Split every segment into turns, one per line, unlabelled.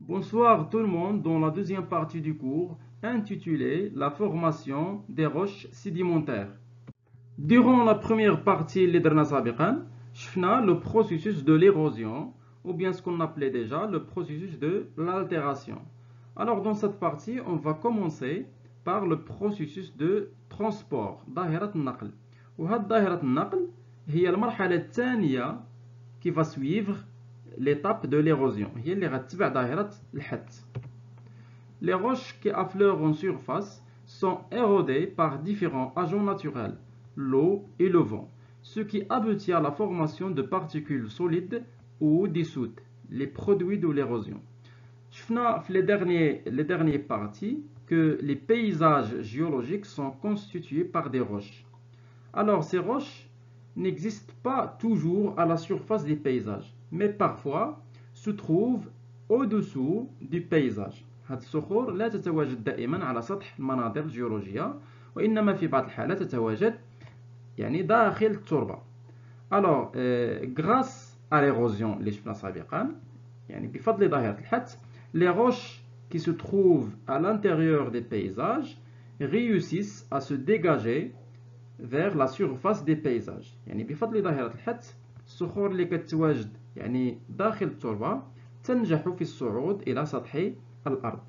Bonsoir tout le monde dans la deuxième partie du cours intitulée La formation des roches sédimentaires. Durant la première partie اللي درنا سابقا شفنا le processus de l'érosion ou bien ce qu'on appelait déjà le processus de l'altération. Alors dans cette partie on va commencer par le processus de transport ظاهرة النقل وهذه ظاهرة النقل هي المرحلة الثانية qui va suivre l'étape de l'érosion. هي اللي غتتبع ظاهرة الحت. Les roches qui affleurent en surface sont érodées par différents agents naturels, l'eau et le vent, ce qui aboutit à la formation de particules solides ou dissoutes, les produits de l'érosion. شفنا في les dernières parties que les paysages géologiques sont constitués par des roches. Alors ces roches n'existent pas toujours à la surface des paysages, mais parfois se trouvent au-dessous du paysage. هذه الصخور لا تتواجد دائما على سطح المناظر الجيولوجية وإنما في بعض الحالات تتواجد داخل التربة. Alors grâce à l'érosion اللي شفنا سابقا بفضل ظاهرة الحت les roches qui se trouvent à l'intérieur des paysages réussissent à se dégager vers la surface des paysages. بفضل ظاهرة الحت الصخور اللي كتواجد داخل التربة تنجح في الصعود إلى سطح الأرض.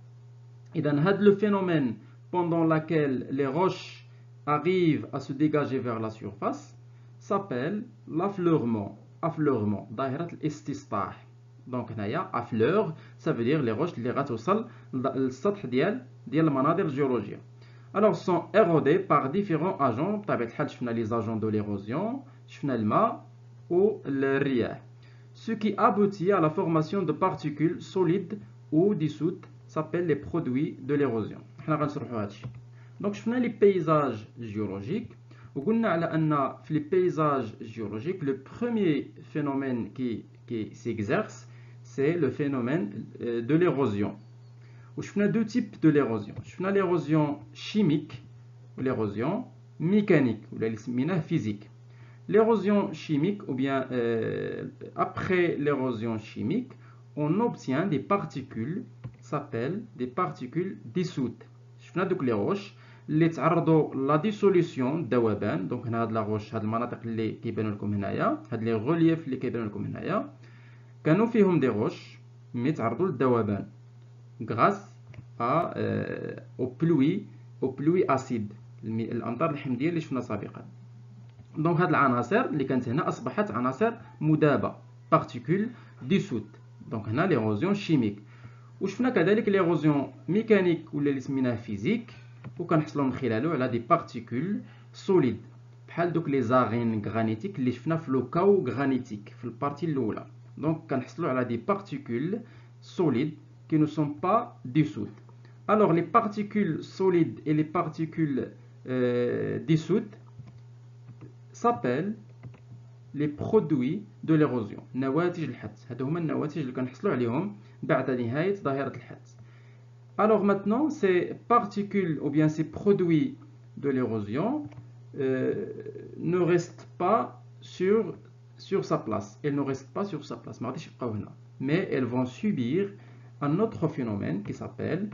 إذن هذا le phénomène pendant lequel les roches arrivent à se dégager vers la surface s'appelle l'affleurement. Affleurement ظاهرة الاستصطاح. Donc هنايا affleur ça veut dire les roches اللي غتوصل للسطح ديال المناظر الجيولوجية. Alors sont érodés par différents agents. بطبيعة الحال شفنا les agents de l'érosion, شفنا الماء ou الرياح. Ce qui aboutit à la formation de particules solides ou dissoutes s'appelle les produits de l'érosion. حنا غنشرحوا هادشي. Donc شفنا les paysages géologiques وقلنا على أن في les paysages géologiques le premier phénomène qui s'exerce c'est le phénomène de l'érosion. وشفنا deux types de l'érosion. شفنا l'érosion chimique ou l'érosion mécanique ou اللي سميناه physique. L'érosion chimique ou bien après l'érosion chimique on obtient des particules s'appellent des particules dissoutes. شفنا دوك les roches اللي تعرضوا لا ديسوليسيون الذوبان. دونك هنا هاد لا روش هاد المناطق اللي كيبانوا لكم هنايا هاد لي غولييف اللي كيبانوا لكم هنايا كانوا فيهم دي روش مي تعرضوا للذوبان grâce aux pluies acides الامطار الحمضيه اللي شفنا سابقا. دونك هاد العناصر اللي كانت هنا اصبحت عناصر مذابه particules dissoutes. دونك هنا l'érosion chimique. وشفنا كذلك l'érosion mécanique ولا اللي سميناها فيزيك وكنحصلوا من خلاله على دي بارتيكول سوليد بحال دوك لي زاغين غرانيتيك اللي شفنا في لو كاو غرانيتيك في البارتي الاولى. دونك كنحصلوا على دي بارتيكول سوليد qui ne sont pas dissoutes. Alors les particules solides et les particules dissoutes s'appellent les produits de l'érosion. نواتج الحت. هادو هما النواتج اللي كنحصلوا عليهم بعد نهاية ظاهرة الحت. Alors maintenant ces particules ou bien ces produits de l'érosion ne restent pas sur sa place. Elles ne restent pas sur sa place. Mais elles vont subir un autre phénomène qui s'appelle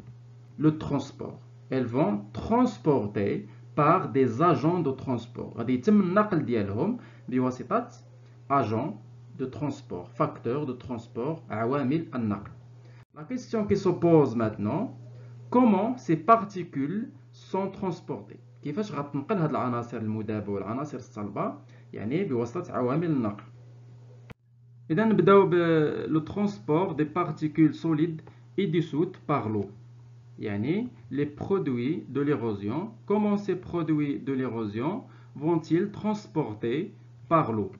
le transport. Elles vont transporter par des agents de transport. غادي يتم النقل ديالهم بواسطة agents de transport, facteurs de transport, عوامل النقل. La question qui se pose maintenant, comment ces particules sont transportées? كيفاش غتنقل هاد العناصر المذابة والعناصر الصلبة بواسطة عوامل النقل. إذا نبداو le transport des particules solides et dissoutes par l'eau. Les produits de l'érosion. Comment ces produits de l'érosion vont-ils transporter par l'eau?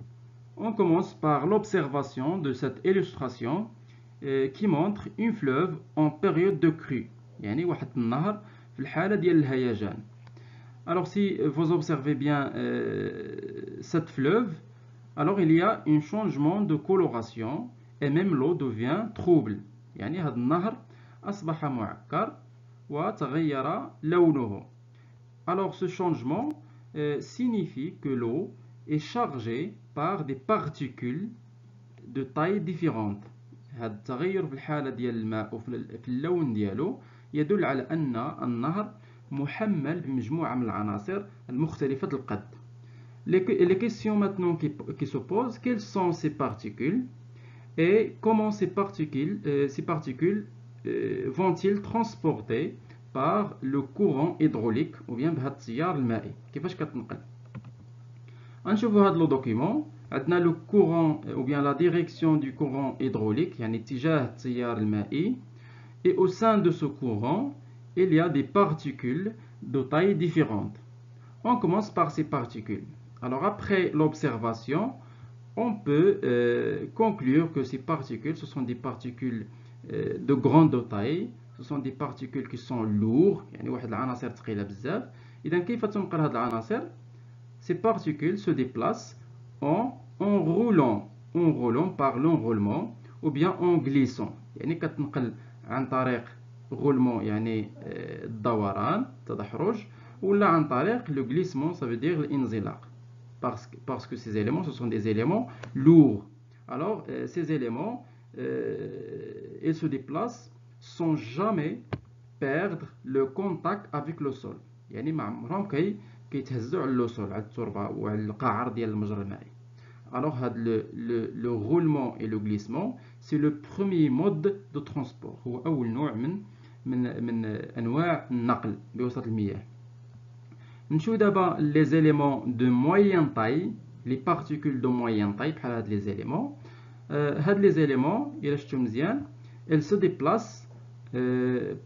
On commence par l'observation de cette illustration qui montre une fleuve en période de crue. واحد النهر في الحالة ديال الهيجان. Alors si vous observez bien cette fleuve, alors il y a un changement de coloration et même l'eau devient trouble. هذا النهر أصبح معكر وتغير لونه. Alors ce changement signifie que l'eau est chargée par des particules de taille différente. هذا التغير في الحالة ديال الماء وفي اللون ديالو يدل على أن النهر محمل بمجموعة من العناصر المختلفة القد. Les questions maintenant qui se posent, quelles sont ces particules et comment ces particules vont-ils transporter par le courant hydraulique ou bien بهذا التيار المائي كيفاش كتنقل. غنشوفوا هذا لو دوكيمون. عندنا لو courant ou bien la direction du courant hydraulique يعني اتجاه التيار المائي, et au sein de ce courant il y a des particules de taille différente. On commence par ces particules. Alors après l'observation, on peut conclure que ces particules, ce sont des particules de grande taille, ce sont des particules qui sont lourdes, يعني واحد العناصر ثقيلة بزاف. إذا كيف تنقل هاد العناصر؟ Ces particules se déplacent en roulant par l'enroulement ou bien en glissant. يعني كتنقل عن طريق roulement يعني الدوران التدحرج, ولا عن طريق le glissement, ça veut dire الانزلاق. Parce que ces éléments, ce sont des éléments lourds. Alors, ces éléments, ils se déplacent sans jamais perdre le contact avec le sol. يعني ما عمرهم كيتهزوا على le sol, على التربة وعلى القعر ديال المجرى المائي. Alors, le roulement et le glissement, c'est le premier mode de transport. هو أول نوع من أنواع النقل بوسط المياه. نشوف دابا les éléments de moyenne taille, les particules de moyenne taille بحال هاد les éléments. هاد les éléments إلا شفتو مزيان, elles se déplacent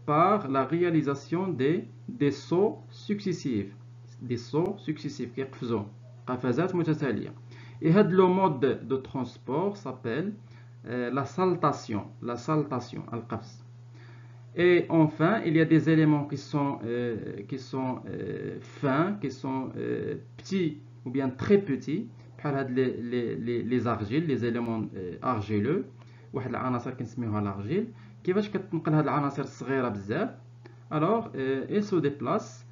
par la réalisation des sauts successifs. Des sauts successifs كيقفزوا قفزات متتالية. Et هاد le mode de transport s'appelle la saltation. La saltation, القفز. Et enfin, il y a des éléments qui sont fins, qui sont petits ou bien très petits, les argiles, les éléments argileux. واحد العناصر كنسميوها الارجيل. كيفاش كتنقل هاد العناصر الصغيرة بزاف؟ Alors, ils se déplacent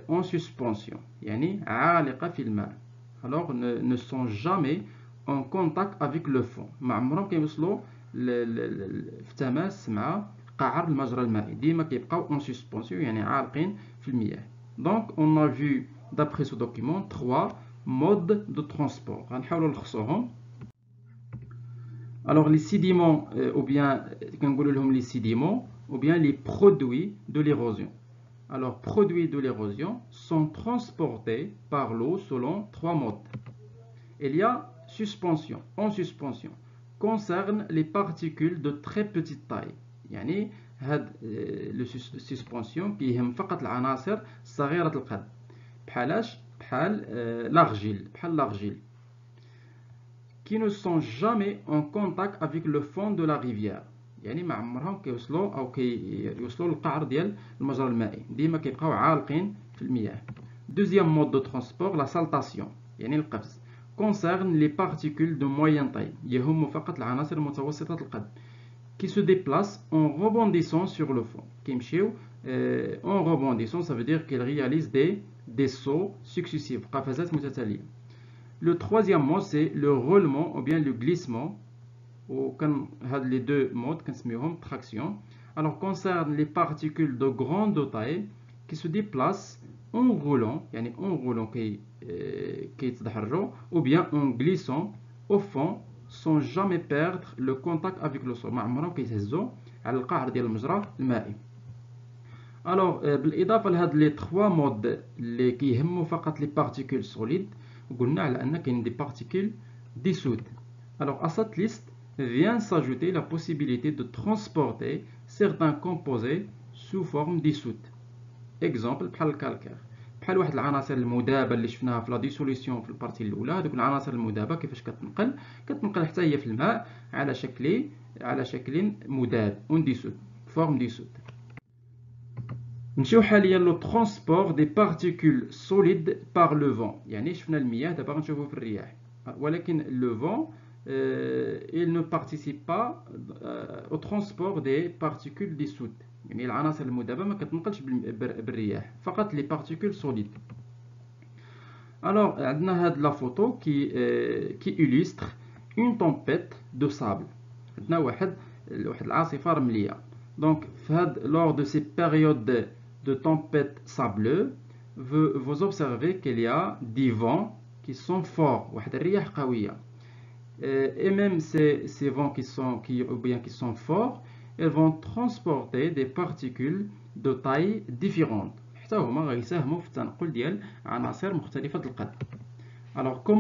en suspension, يعني عالقة في الماء. Alors, ne sont jamais en contact avec le fond. ما عمرهم كيوصلوا في تماس مع قعر المجرى المائي, ديما كيبقاو en suspension يعني عالقين في المياه. Donc on a vu d'après ce document 3 modes de transport. غنحاولوا نلخصوهم. Alors les sédiments ou bien كنقولوا لهم les sédiments ou bien les produits de l'érosion. Alors produits de l'érosion sont transportés par l'eau selon 3 modes. Il y a suspension. En suspension concerne les particules de très petite taille. يعني هاد السسبونسيون كيهم فقط العناصر صغيرة القد بحالاش بحال l'argile qui ne sont jamais en contact avec le fond de la rivière. يعني ما عمرهم كيوصلوا أو كيوصلوا للقعر ديال المجرى المائي, ديما كيبقاو عالقين في المياه. Deuxième mode de transport, la saltation يعني القفز concerne les particules de moyenne taille. يهم فقط العناصر متوسطة القد qui se déplacent en rebondissant sur le fond. En rebondissant, ça veut dire qu'ils réalisent des sauts successifs. Le troisième mode, c'est le roulement ou bien le glissement. Les deux modes, traction. Alors, concerne les particules de grande taille qui se déplacent en roulant, ou bien en glissant au fond, sans jamais perdre le contact avec le sol. ما عمرهم كيتهزوا على القعر ديال المجرى المائي. Alors بالإضافة لهاد لي 3 مود اللي كيهموا فقط لي بارتيكول سوليد, قلنا على أن كاين دي بارتيكول dissoutes. Alors à cette liste vient s'ajouter la possibilité de transporter certains composés sous forme dissoute. Exemple بحال الكالكير, بحال واحد العناصر المذابه اللي شفناها في لا ديسوليسيون في البارتي الاولى. هذوك العناصر المذابه كيفاش كتنقل حتى هي في الماء على شكل مذاب اون ديسود فورم ديسود. نمشيو حاليا لو ترونسبور دي بارتيكول سوليد بار لو فون. يعني شفنا المياه, دابا غنشوفو في الرياح, ولكن لو فون il ne participe pas au transport des particules dissoutes. يعني العناصر المذابة ما كتنقلش بالرياح, فقط les particules solides. Alors عندنا هاد لا فوتو qui illustre une tempête de sable. عندنا واحد العاصفة رملية. Donc lors de ces périodes de tempête sableuse, vous observez qu'il y a des vents qui sont forts, واحد الرياح قوية. Et même ces vents qui sont forts, ils vont transporter des particules de taille différente. حتى هما غيساهموا في التنقل ديال عناصر مختلفة القد. Alors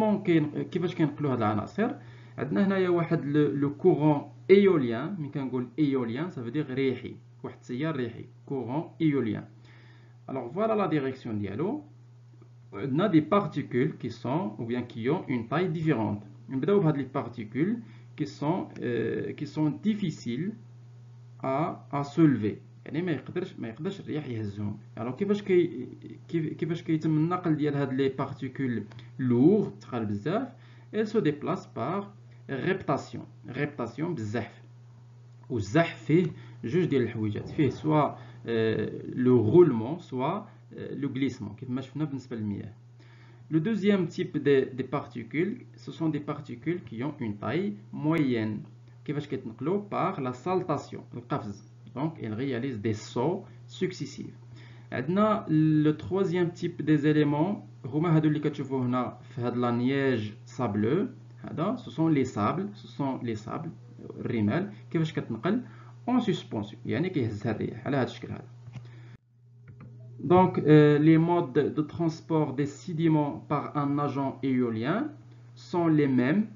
كيفاش كينقلوا هاد العناصر؟ عندنا هنايا واحد لو كورون ايوليان. ملي كنقول ايوليان ça veut dire ريحي، واحد التيار ريحي، كورون ايوليان. Alors voilà la direction ديالو. عندنا des particules qui sont ou bien qui ont une taille différente. نبداو بهاد لي particules qui sont difficiles à soulever. يعني ما يقدرش الرياح يهزهم. alors كيفاش كيتم النقل ديال هاد لي particules lourd ثقال بزاف؟ elles se déplacent par ريبتاسيون بالزحف. والزحف فيه جوج ديال الحويجات، فيه سوا لو رولمون سوا لو غليسمون كيف ما شفنا بالنسبه للمياه. Le deuxième type de particules, ce sont des particules qui ont une taille moyenne. كيفاش كيتنقلوا؟ par la saltation، القفز. Donc elles réalisent des sauts successifs. عندنا le troisième type des éléments هما هادو اللي كتشوفوا هنا في هاد لا نياج سابلو. هذا ce sont les sables الرمال. كيفاش كتنقل؟ en suspension، يعني كيهزها الرياح على هذا الشكل هذا. Donc les modes de transport des sédiments par un agent éolien sont les mêmes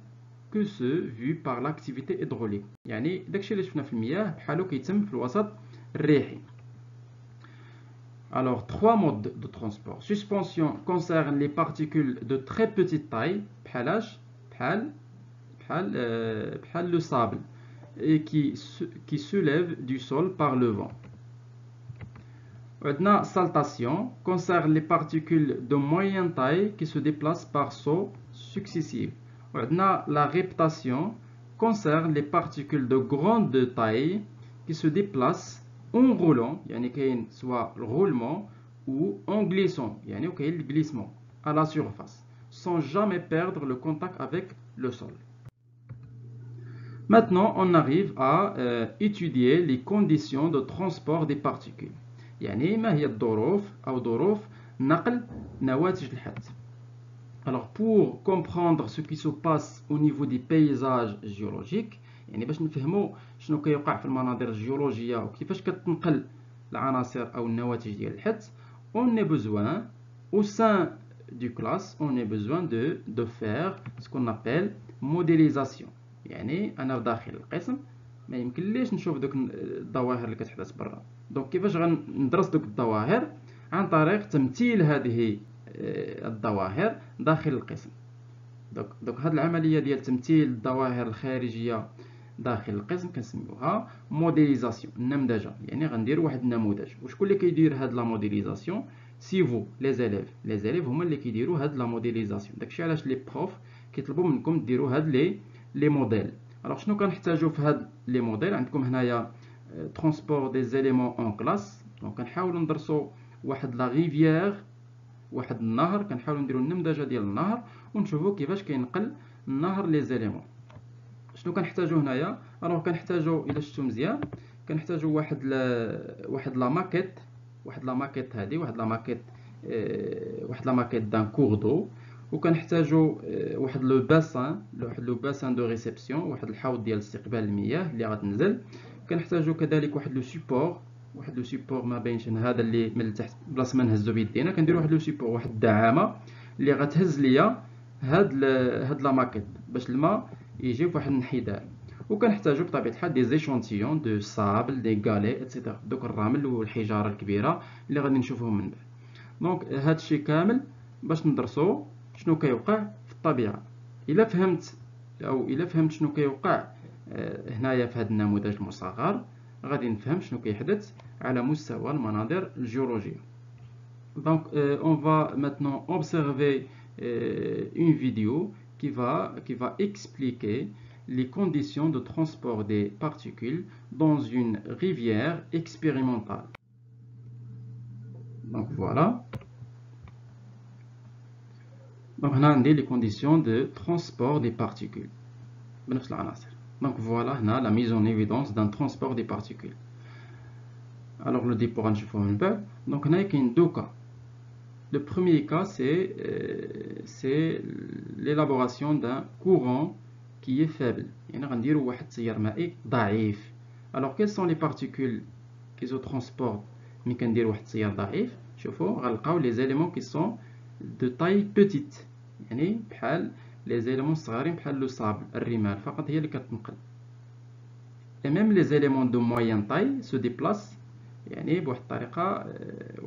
que ceux vus par l'activité hydraulique. يعني داكشي اللي شفنا في المياه بحالو كيتم في الوسط الريحي. Alors trois modes de transport. Suspension concerne les particules de très petite taille بحال le sable et qui soulèvent du sol par le vent. La saltation concerne les particules de moyenne taille qui se déplacent par sauts successifs. La réptation concerne les particules de grande taille qui se déplacent en roulant, soit le roulement, ou en glissant, le glissement à la surface, sans jamais perdre le contact avec le sol. Maintenant, on arrive à étudier les conditions de transport des particules. يعني ما هي الظروف أو ظروف نقل نواتج الحد. Alors pour comprendre ce qui se passe au niveau des paysages géologiques، يعني باش نفهموا شنو كيوقع في المناظر الجيولوجية وكيفاش كتنقل العناصر أو النواتج ديال الحد، on a besoin au sein du classe on a besoin de faire ce qu'on appelle modélisation. يعني أنا داخل القسم ما يمكنليش نشوف دوك الظواهر اللي كتحدث برا. دونك كيفاش غندرس دوك الظواهر؟ عن طريق تمثيل هذه الظواهر داخل القسم. دوك هاد العمليه ديال تمثيل الظواهر الخارجيه داخل القسم كنسميوها موديليزاسيون، النمذجه. يعني غندير واحد النموذج. وشكون اللي كيدير هاد لا موديليزاسيون؟ سي فو لي زيليف هما اللي كيديروا هاد لا موديليزاسيون. داكشي علاش لي بروف كيطلبوا منكم ديروا هاد لي موديل. alors شنو كنحتاجو في هاد لي موديل؟ عندكم هنايا ترونسبور دي زيليمون اون كلاس. دونك كنحاولوا ندرسوا واحد لا ريفيير، واحد النهر، كنحاولوا نديروا النمذجه ديال النهر ونشوفوا كيفاش كينقل النهر لي زيليمون. شنو كنحتاجو هنايا؟ راه كنحتاجو الا شفتو مزيان كنحتاجو واحد لا ماكيت، واحد لا ماكيت دان كور دو، وكنحتاجو واحد لو باسان دو ريسبسيون، واحد الحوض ديال استقبال المياه اللي غتنزل. كنحتاجو كذلك واحد لو سيبور ما بينش هذا اللي من التحت بلاصه ما نهزو بيدينا، كنديرو واحد لو سيبور، واحد الدعامه اللي غتهز ليا هاد لا ماكيت باش الماء يجي فواحد الانحدار. وكنحتاجو بطبيعه الحال دي زيشونتيون دو سابل دي غالي اتسيتيرا، دوك الرمل والحجاره الكبيره اللي غادي نشوفوهم من بعد. دونك هادشي كامل باش ندرسو شنو كيوقع في الطبيعه. الا فهمت شنو كيوقع هنايا في هذا النموذج المصغر، غادي نفهم شنو كيحدث على مستوى المناظر الجيولوجيه. Donc on va maintenant observer une vidéo qui va expliquer les conditions de transport des particules dans une rivière expérimentale. Donc voilà. Donc هنا عندي les conditions de transport des particules بنفس العناصر. Donc voilà هنا la mise en évidence d'un transport des particules. Alors le dépôt غنشوفوه من بعد. Donc هنا كاين deux cas. Le premier cas c'est l'élaboration d'un courant qui est faible. يعني غنديروا واحد التيار مائي ضعيف. Alors quelles sont les particules qui se transportent ملي كندير واحد التيار ضعيف؟ شوفوا غنلقاو les éléments qui sont de taille petite. يعني بحال les éléments صغارين بحال لو صابل الرمال فقط هي اللي كتنقل. Et même les éléments de moyenne taille se déplacent يعني بواحد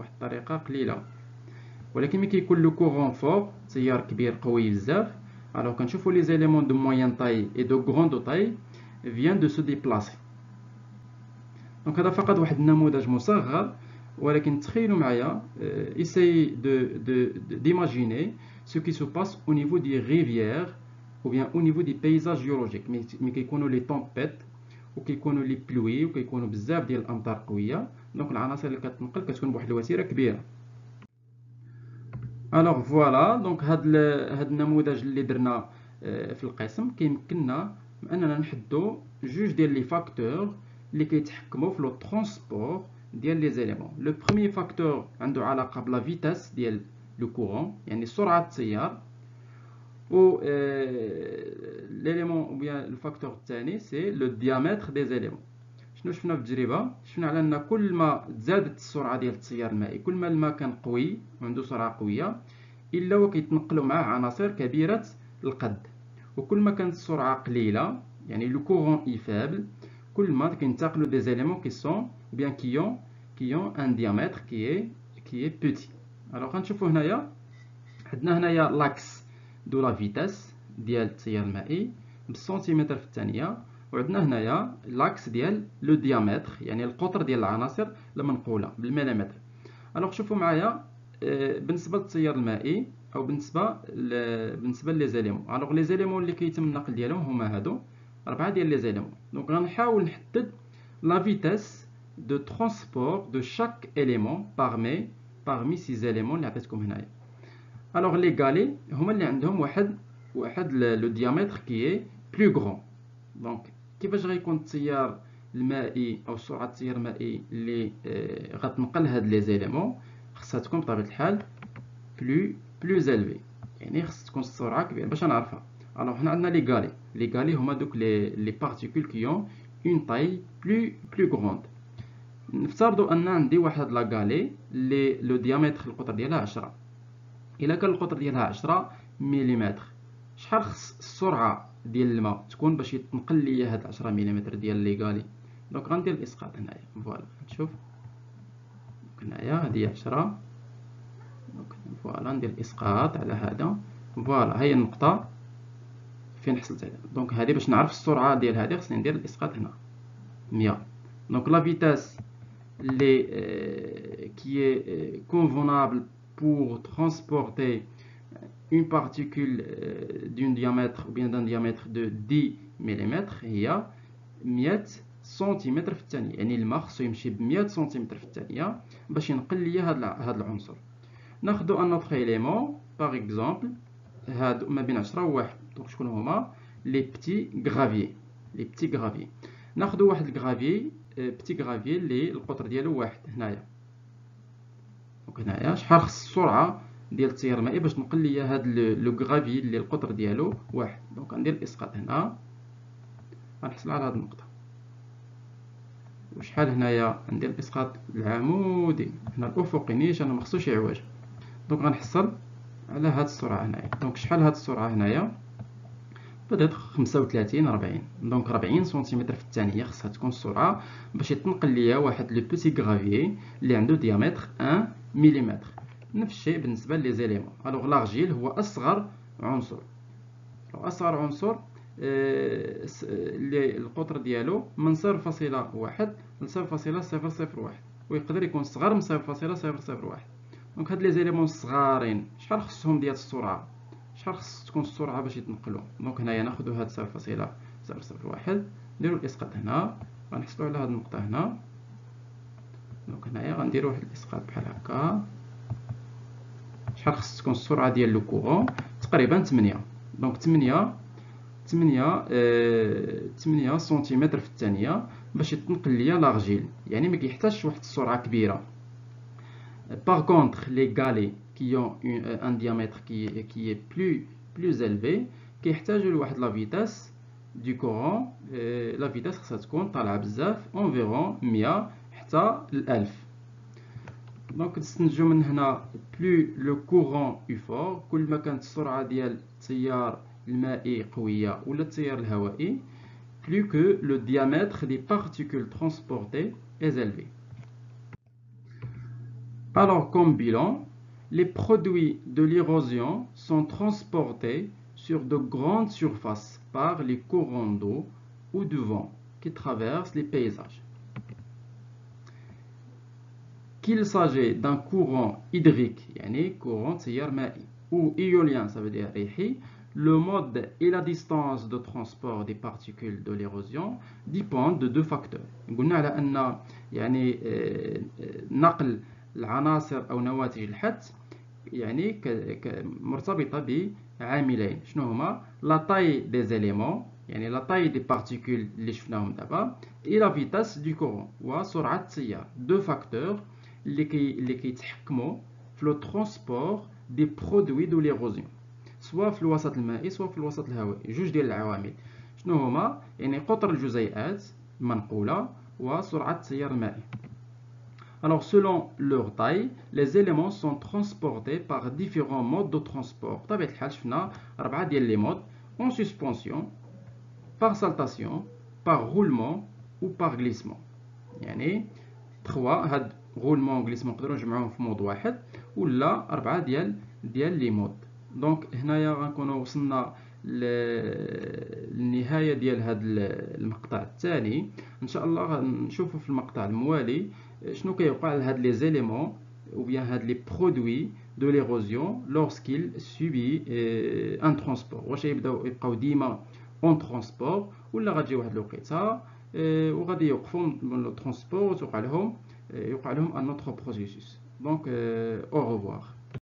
الطريقة قليلة. ولكن ملي كيكون لو كورون فور تيار كبير قوي بزاف alors كنشوفوا les éléments de moyenne taille et de grande taille viennent de se déplacer. دونك هذا فقط واحد النموذج مصغر ولكن تخيلوا معايا essayez d'imaginer ce qui se passe au niveau des rivières ou bien au niveau des paysages géologiques ملي كيكونوا لي طومبيت وكيكونوا لي بلوي وكيكونوا بزاف ديال الامطار قويه دونك العناصر اللي كتنقل كتكون بواحد الوتيره كبيره. الوغ فوالا دونك هاد النموذج اللي درنا في القسم كيمكننا اننا نحددوا جوج ديال لي فاكتور اللي كيتحكموا في لو ترونسبور ديال لي زيليمون. لو بروميير فاكتور عنده علاقه بلا فيتاس ديال لو كورون يعني سرعه التيار و ليليمون او بيان الفاكتور الثاني سي لو ديامتر دي زيليمون. شنو شفنا في التجربه؟ شفنا على ان كل ما تزادت السرعه ديال التيار المائي كل ما الماء كان قوي وعنده سرعه قويه الا وكيتنقلوا معاه عناصر كبيره القد، وكل ما كانت السرعه قليله يعني لو كورون اي فابل كل ما كينتقلوا دي زيليمون كي سون بيان كي اون ان ديامتر كي اي بوتي. الوغ غنشوفوا هنايا عندنا هنايا لاكس دو لا فيتاس ديال التيار المائي بالسنتيمتر في الثانيه، وعندنا هنايا لاكس ديال لو ديامتر يعني القطر ديال العناصر المنقوله بالمليمتر. الوغ شوفوا معايا بالنسبه للتيار المائي او بالنسبه لي زيليمون. الوغ لي زيليمون اللي كيتم النقل ديالهم هما هادو 4 ديال لي زيليمون. دونك غنحاول نحدد لا فيتاس دو ترونسبور دو شاك اليمون parmi ces éléments اللي عطيتكم هنايا. الوغ لي غالي هما اللي عندهم واحد لو ديامتر كي اي بلو غران. دونك كيفاش غيكون التيار المائي او سرعه التيار المائي اللي غتنقل هاد لي زيليمون خصها تكون بطبيعه الحال بلو زيلفي يعني خص تكون السرعه كبيره باش نعرفها. الوغ حنا عندنا لي غالي هما دوك لي بارتيكول كي اون اون طاي بلو غروند. نفترضوا ان عندي واحد لا غالي اللي لو ديامتر القطر ديالها 10. الا كان القطر ديالها 10 مليمتر شحال خص السرعه ديال الماء تكون باش يتنقل لي هاد 10 مليمتر ديال لي غالي؟ دونك غندير الاسقاط هنايا. فوالا نشوف هنايا هادي 10 دونك فوالا ندير الاسقاط على هذا. فوالا هي النقطه فين حصلت عليها. دونك هذه باش نعرف السرعه ديال هذه خصني ندير الاسقاط هنا 100. دونك لا فيتاس اللي qui est convenable pour transporter une particule d'un diamètre ou bien d'un diamètre de 10 mm هي 100 سنتيمتر في الثانية. يعني الماء خصو يمشي ب 100 سنتيمتر في الثانية باش ينقل لي هذا العنصر. ناخذ ان اوتر اليمون باغ اكزومبل هادو ما بين 10 و 1. دونك شكون هما لي بتي غرافي. ناخذ واحد الغرافي بتي غرافي اللي القطر ديالو 1 هنايا. دونك هنايا شحال خص السرعه ديال التيار المائي باش نقل لي هاد لو غرافي اللي القطر ديالو 1. دونك غندير الاسقاط هنا غنحصل على هاد النقطه. وشحال هنايا ندير الاسقاط العمودي هنا الافقي نيشان ما خصوش يعوج. دونك غنحصل على هاد السرعه هنايا. دونك شحال هاد السرعه هنايا؟ بدات 35 40. دونك 40 سنتيمتر في الثانيه خصها تكون السرعه باش يتنقل ليا واحد لو بوتي غرافي اللي عنده ديامتر 1 ملم. نفس الشيء بالنسبه لي زيليمون. الوغ لارجيل هو اصغر عنصر. اصغر عنصر اللي القطر ديالو من 0.1 ل 0.001 ويقدر يكون صغر من 0.001. دونك هاد لي زيليمون الصغارين شحال خصهم ديال السرعه؟ شحال خص تكون السرعه باش يتنقلوا؟ دونك هنايا ناخذوا هاد 0.001 نديروا الاسقاط هنا غنحصلوا على هاد النقطه هنا. دونك هنايا غنديروا واحد الاسقاط بحال هكا. شحال خص تكون السرعه ديال لو كورون؟ تقريبا 8. دونك 8 8 سنتيمتر في الثانية باش يتنقل ليا لارجيل، يعني ما كيحتاجش واحد السرعة كبيرة. Par contre, les galets qui ont un diamètre qui est plus élevé كيحتاجوا لواحد la vitesse du courant. La vitesse خصها تكون طالعة بزاف environ 100 حتى 1000. دونك نستنتجو من هنا plus le courant est fort، كل ما كانت السرعة ديال التيار المائي قوية ولا التيار الهوائي، plus que le diamètre des particules transportées est élevé. Alors, comme bilan, les produits de l'érosion sont transportés sur de grandes surfaces par les courants d'eau ou de vent qui traversent les paysages. Qu'il s'agit d'un courant hydrique, yani courant تيار مائي, ou éolien, ça veut dire ريحي, le mode et la distance de transport des particules de l'érosion dépendent de deux facteurs. قلنا على أن يعني نقل العناصر أو نواتج الحدث يعني مرتبطة بعاملين. شنو هما؟ لا تاي دي زيليمون، يعني لا تاي دي بارتيكول اللي شفناهم دابا، اي لا فيتاس دو كورون، وسرعة التيار. دو فاكتور اللي كيتحكموا في لو ترونسبور دي برودوي دو ليروزيون، سواء في الوسط المائي سواء في الوسط الهوائي. جوج ديال العوامل. شنو هما؟ يعني قطر الجزيئات المنقولة وسرعة التيار المائي. Alors, selon leur taille, les éléments sont transportés par différents modes de transport. بطبيعة الحال شفنا 4 ديال لي مود: en suspension, par saltation, par roulement ou par glissement. يعني 3 هاد roulement و glissement نقدروا نجمعوهم في مود واحد، ولا 4 ديال لي مود. دونك هنايا غنكونوا وصلنا للنهاية ديال هذا المقطع الثاني. ان شاء الله غنشوفوا في المقطع الموالي شنو كيوقع لهاد لي زيليمون ou bien هاد لي برودوي دو ليروزيون lorsqu'il subit un transport. واش يبقاو ديما اون ترونسبور، ولا غتجي واحد الوقيته وغادي يوقفوا من لو ترونسبور وتوقع لهم ان اوتر بروسيسوس. دونك au revoir.